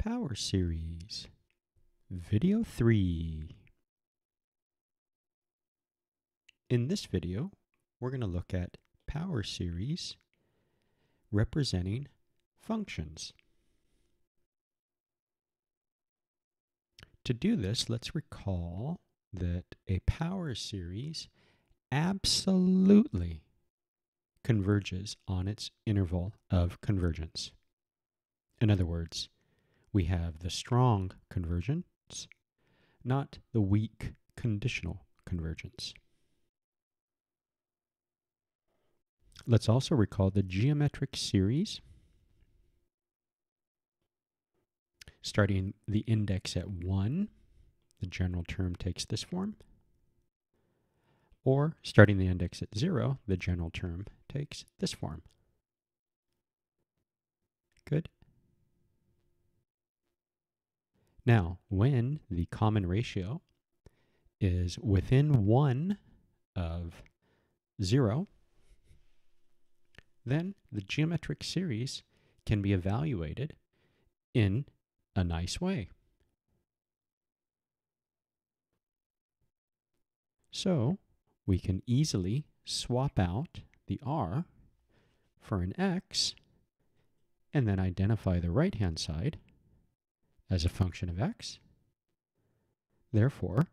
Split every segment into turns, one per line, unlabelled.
Power Series, Video 3. In this video, we're going to look at power series representing functions. To do this, let's recall that a power series absolutely converges on its interval of convergence. In other words, we have the strong convergence, not the weak conditional convergence. Let's also recall the geometric series, starting the index at 1, the general term takes this form, or starting the index at 0, the general term takes this form. Good. Now, when the common ratio is within 1 of 0, then the geometric series can be evaluated in a nice way. So we can easily swap out the r for an x and then identify the right-hand side as a function of x. Therefore,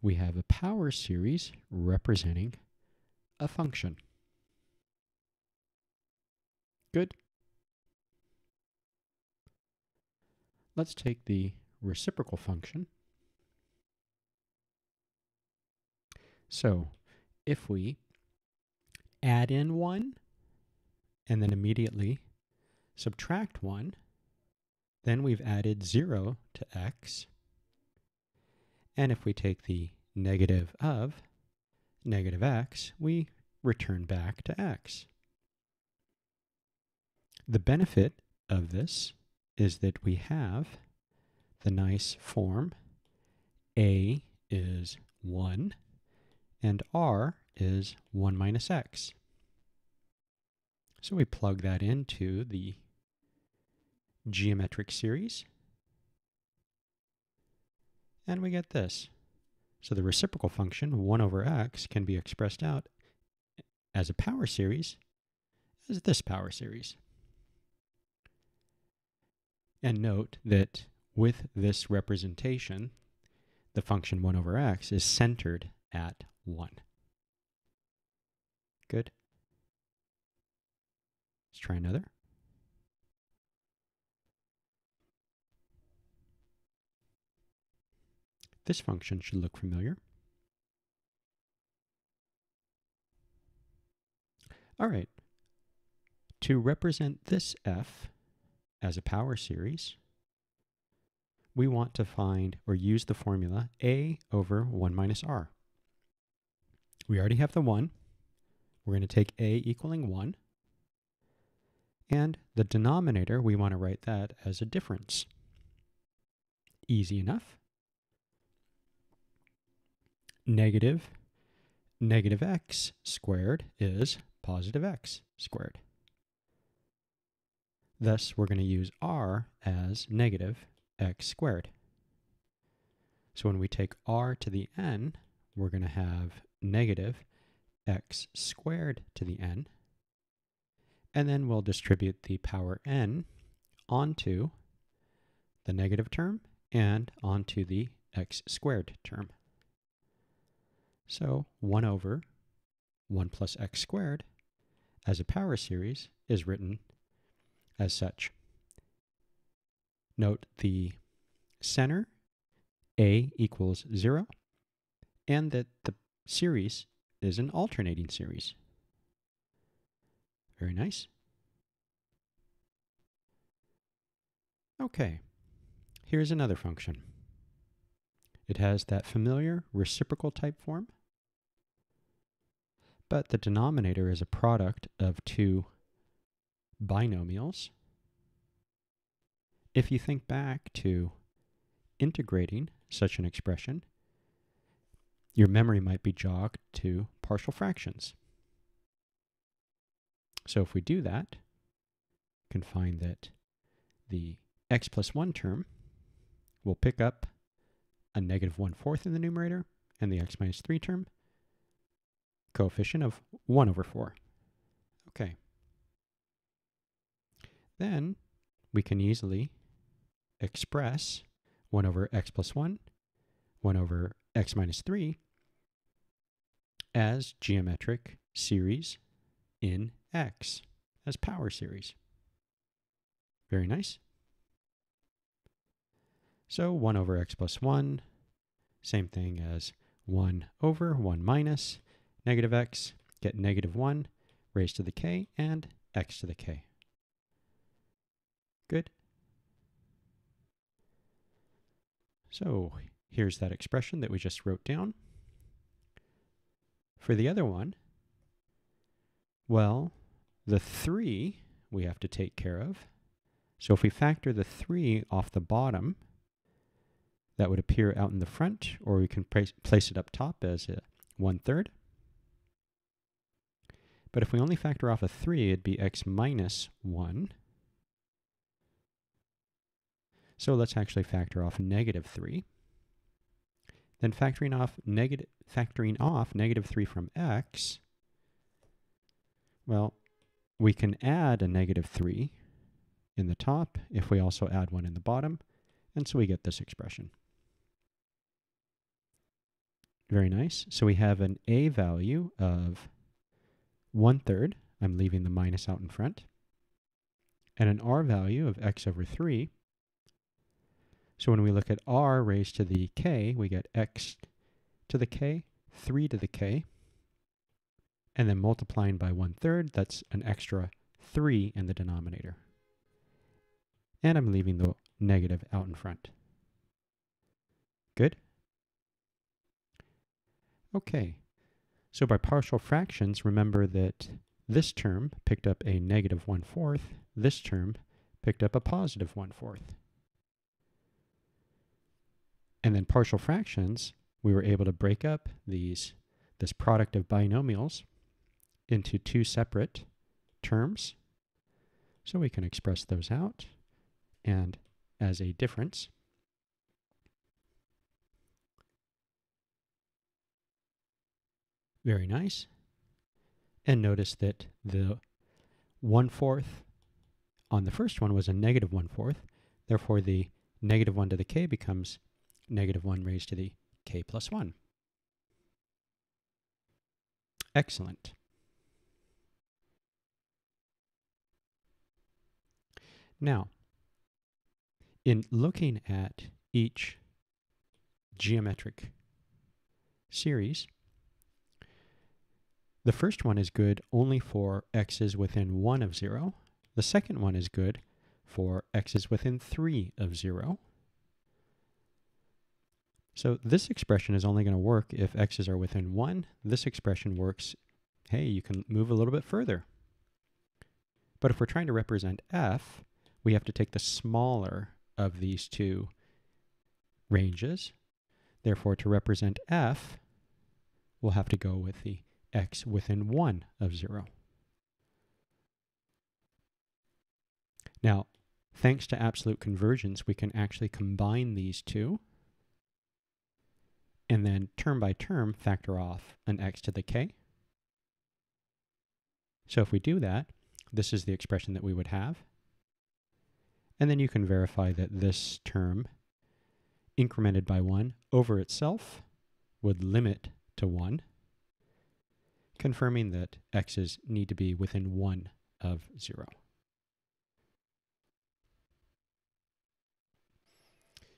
we have a power series representing a function. Good. Let's take the reciprocal function. So if we add in 1 and then immediately subtract 1, then we've added 0 to x. And if we take the negative of negative x, we return back to x. The benefit of this is that we have the nice form a is 1 and r is 1 minus x. So we plug that into the geometric series and we get this. So the reciprocal function 1 over x can be expressed out as a power series as this power series. And note that with this representation, the function 1 over x is centered at 1. Good. Let's try another. This function should look familiar. All right. To represent this f as a power series, we want to find or use the formula a over 1 minus r. We already have the 1. We're going to take a equaling 1. And the denominator, we want to write that as a difference. Easy enough. Negative x squared is positive x squared. Thus, we're going to use r as negative x squared. So when we take r to the n, we're going to have negative x squared to the n. And then we'll distribute the power n onto the negative term and onto the x squared term. So 1 over 1 plus x squared as a power series is written as such. Note the center, a equals 0, and that the series is an alternating series. Very nice. Okay, here's another function. It has that familiar reciprocal type form, but the denominator is a product of two binomials. If you think back to integrating such an expression, your memory might be jogged to partial fractions. So if we do that, you can find that the x plus 1 term will pick up a negative 1/4 in the numerator, and the x minus 3 term, coefficient of 1/4. Okay. Then we can easily express 1 over x plus 1, 1 over x minus 3 as geometric series in x, as power series. Very nice. So 1 over x plus 1, same thing as 1 over 1 minus negative x, get negative 1 raised to the k, and x to the k. Good. So here's that expression that we just wrote down. For the other one, well, the 3 we have to take care of. So if we factor the 3 off the bottom, that would appear out in the front, or we can place it up top as a 1/3. But if we only factor off a 3, it'd be x minus 1. So let's actually factor off negative 3. Then factoring off negative 3 from x, well, we can add a negative 3 in the top if we also add 1 in the bottom, and so we get this expression. Very nice. So we have an a value of 1/3. I'm leaving the minus out in front. And an r value of x over 3. So when we look at r raised to the k, we get x to the k, 3 to the k. And then multiplying by 1/3, that's an extra 3 in the denominator. And I'm leaving the negative out in front. Good? Okay. So by partial fractions, remember that this term picked up a negative 1/4. This term picked up a positive 1/4. And then partial fractions, we were able to break up this product of binomials into 2 separate terms. So we can express those out and as a difference. Very nice. And notice that the 1/4 on the first one was a negative 1/4. Therefore, the negative 1 to the k becomes negative 1 raised to the k plus 1. Excellent. Now, in looking at each geometric series, the first one is good only for x's within 1 of 0. The second one is good for x's within 3 of 0. So this expression is only going to work if x's are within 1. This expression works, hey, you can move a little bit further. But if we're trying to represent f, we have to take the smaller of these two ranges. Therefore, to represent f, we'll have to go with the x within 1 of 0. Now, thanks to absolute convergence, we can actually combine these two and then term by term factor off an x to the k. So if we do that, this is the expression that we would have. And then you can verify that this term, incremented by 1 over itself, would limit to 1, confirming that x's need to be within 1 of 0.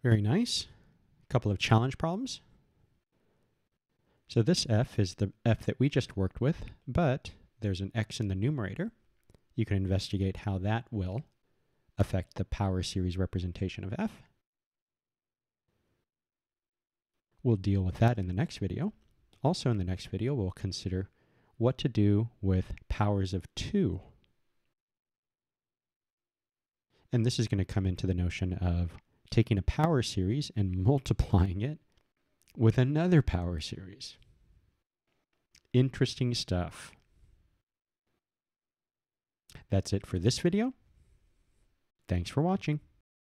Very nice. A couple of challenge problems. So this f is the f that we just worked with, but there's an x in the numerator. You can investigate how that will affect the power series representation of f. We'll deal with that in the next video. Also in the next video, we'll consider what to do with powers of 2. And this is going to come into the notion of taking a power series and multiplying it with another power series. Interesting stuff. That's it for this video. Thanks for watching.